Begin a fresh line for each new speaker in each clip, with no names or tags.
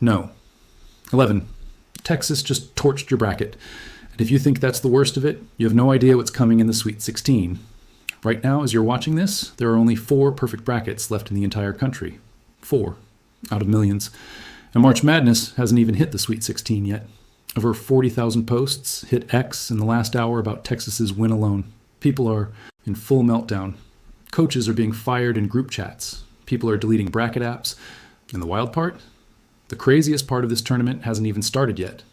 No. 11. Texas just torched your bracket. And if you think that's the worst of it, you have no idea what's coming in the Sweet 16. Right now, as you're watching this, there are only 4 perfect brackets left in the entire country. 4 out of millions. And March Madness hasn't even hit the Sweet 16 yet. Over 40,000 posts hit X in the last hour about Texas's win alone. People are in full meltdown. Coaches are being fired in group chats. People are deleting bracket apps. And the wild part? The craziest part of this tournament hasn't even started yet.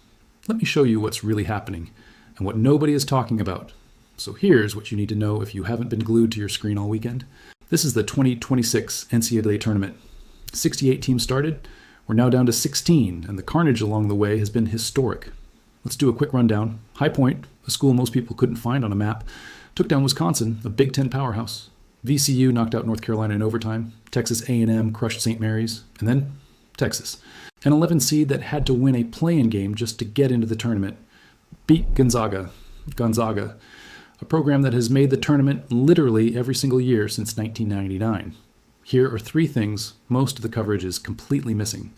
Let me show you what's really happening and what nobody is talking about. So here's what you need to know if you haven't been glued to your screen all weekend. This is the 2026 NCAA tournament. 68 teams started. We're now down to 16, and the carnage along the way has been historic. Let's do a quick rundown. High Point, a school most people couldn't find on a map, took down Wisconsin, a Big Ten powerhouse. VCU knocked out North Carolina in overtime. Texas A&M crushed St. Mary's. And then Texas, an 11 seed that had to win a play-in game just to get into the tournament, beat Gonzaga, a program that has made the tournament literally every single year since 1999. Here are 3 things most of the coverage is completely missing.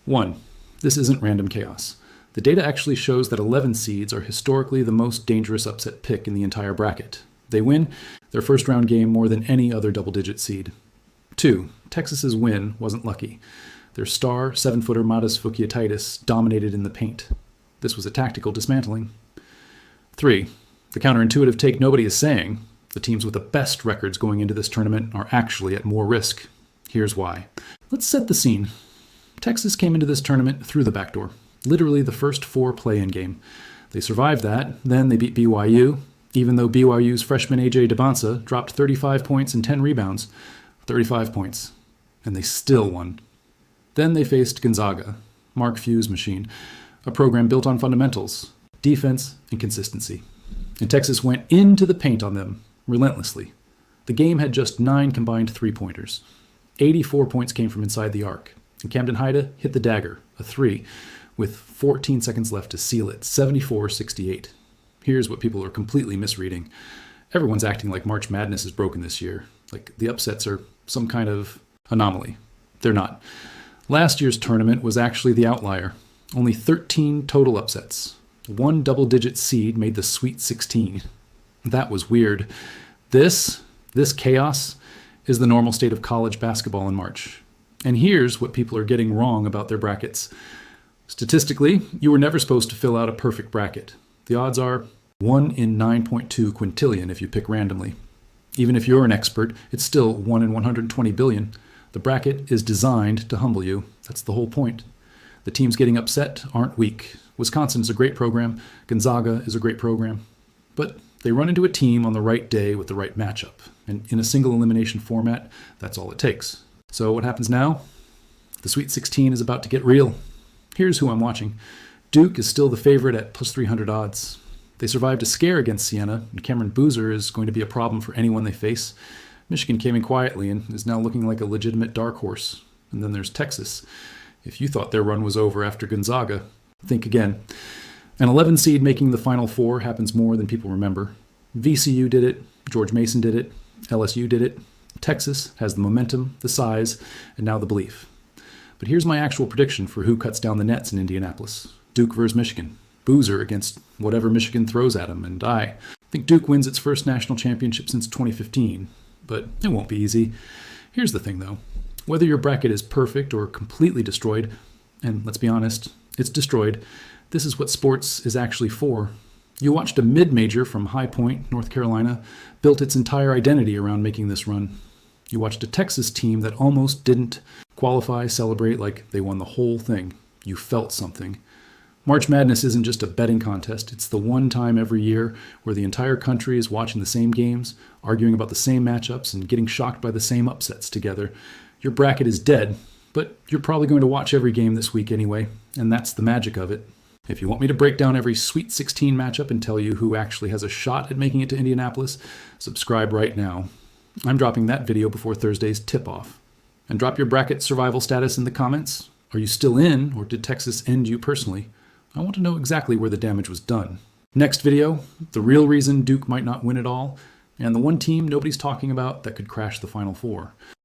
1. This isn't random chaos. The data actually shows that 11 seeds are historically the most dangerous upset pick in the entire bracket. They win their first round game more than any other double-digit seed. 2. Texas's win wasn't lucky. Their star 7-footer Matas Fukietitis dominated in the paint. This was a tactical dismantling. 3. The counterintuitive take nobody is saying. The teams with the best records going into this tournament are actually at more risk. Here's why. Let's set the scene. Texas came into this tournament through the back door. Literally the first 4 play-in game. They survived that, then they beat BYU, even though BYU's freshman AJ DeBonsa dropped 35 points and 10 rebounds. 35 points. And they still won. Then they faced Gonzaga, Mark Few's machine, a program built on fundamentals, defense, and consistency. And Texas went into the paint on them, relentlessly. The game had just 9 combined 3-pointers. 84 points came from inside the arc, and Camden Haida hit the dagger, a 3, with 14 seconds left to seal it, 74-68. Here's what people are completely misreading. Everyone's acting like March Madness is broken this year, like the upsets are some kind of anomaly. They're not. Last year's tournament was actually the outlier. Only 13 total upsets. 1 double-digit seed made the Sweet 16. That was weird. This chaos is the normal state of college basketball in March. And here's what people are getting wrong about their brackets. Statistically, you were never supposed to fill out a perfect bracket. The odds are 1 in 9.2 quintillion if you pick randomly. Even if you're an expert, it's still 1 in 120 billion. The bracket is designed to humble you. That's the whole point. The teams getting upset aren't weak. Wisconsin is a great program. Gonzaga is a great program. But they run into a team on the right day with the right matchup. And in a single elimination format, that's all it takes. So what happens now? The Sweet 16 is about to get real. Here's who I'm watching. Duke is still the favorite at plus 300 odds. They survived a scare against Siena, and Cameron Boozer is going to be a problem for anyone they face. Michigan came in quietly and is now looking like a legitimate dark horse. And then there's Texas. If you thought their run was over after Gonzaga, think again. An 11 seed making the Final Four happens more than people remember. VCU did it, George Mason did it, LSU did it. Texas has the momentum, the size, and now the belief. But here's my actual prediction for who cuts down the nets in Indianapolis. Duke versus Michigan. Boozer against whatever Michigan throws at him, and I think Duke wins its first national championship since 2015. But it won't be easy. Here's the thing, though. Whether your bracket is perfect or completely destroyed, and let's be honest, it's destroyed, this is what sports is actually for. You watched a mid-major from High Point, North Carolina, built its entire identity around making this run. You watched a Texas team that almost didn't qualify, celebrate like they won the whole thing. You felt something. March Madness isn't just a betting contest. It's the one time every year where the entire country is watching the same games, arguing about the same matchups, and getting shocked by the same upsets together. Your bracket is dead, but you're probably going to watch every game this week anyway, and that's the magic of it. If you want me to break down every Sweet 16 matchup and tell you who actually has a shot at making it to Indianapolis, subscribe right now. I'm dropping that video before Thursday's tip-off. And drop your bracket survival status in the comments. Are you still in, or did Texas end you personally? I want to know exactly where the damage was done. Next video, the real reason Duke might not win it all, and the one team nobody's talking about that could crash the Final Four.